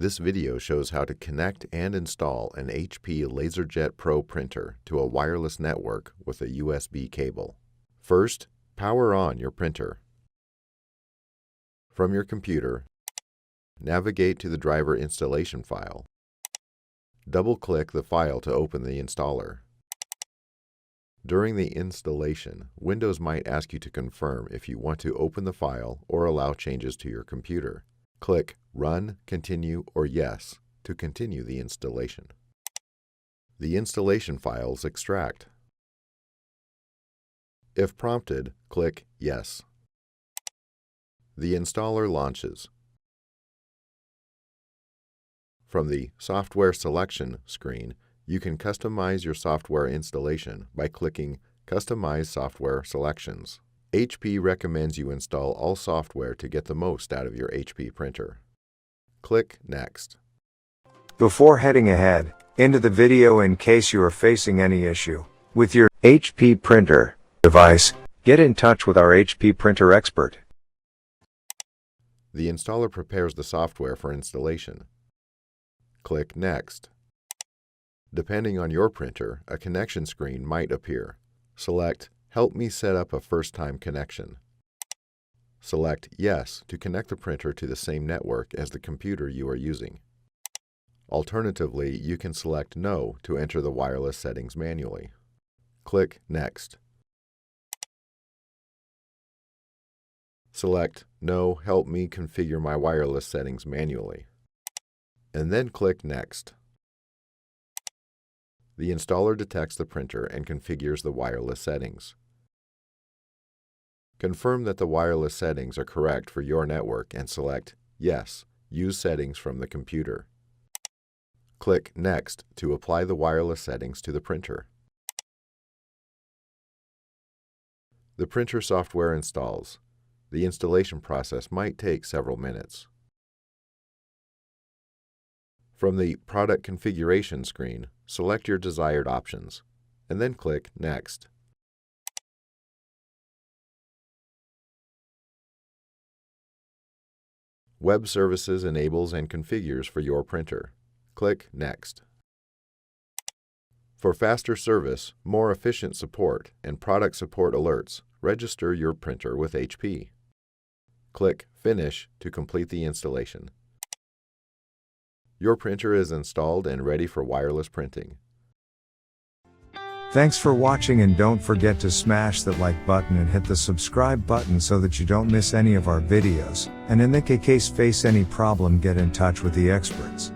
This video shows how to connect and install an HP LaserJet Pro printer to a wireless network with a USB cable. First, power on your printer. From your computer, navigate to the driver installation file. Double-click the file to open the installer. During the installation, Windows might ask you to confirm if you want to open the file or allow changes to your computer. Click Run, Continue, or Yes to continue the installation. The installation files extract. If prompted, click Yes. The installer launches. From the Software Selection screen, you can customize your software installation by clicking Customize Software Selections. HP recommends you install all software to get the most out of your HP printer. Click Next. Before heading ahead into the video, in case you are facing any issue with your HP printer device, get in touch with our HP printer expert. The installer prepares the software for installation. Click Next. Depending on your printer, a connection screen might appear. Select Help me set up a first-time connection. Select Yes to connect the printer to the same network as the computer you are using. Alternatively, you can select No to enter the wireless settings manually. Click Next. Select No, help me configure my wireless settings manually, and then click Next. The installer detects the printer and configures the wireless settings. Confirm that the wireless settings are correct for your network and select Yes, use settings from the computer. Click Next to apply the wireless settings to the printer. The printer software installs. The installation process might take several minutes. From the Product Configuration screen, select your desired options, and then click Next. Web Services enables and configures for your printer. Click Next. For faster service, more efficient support, and product support alerts, register your printer with HP. Click Finish to complete the installation. Your printer is installed and ready for wireless printing. Thanks for watching, and don't forget to smash that like button and hit the subscribe button so that you don't miss any of our videos. And in the case face any problem, get in touch with the experts.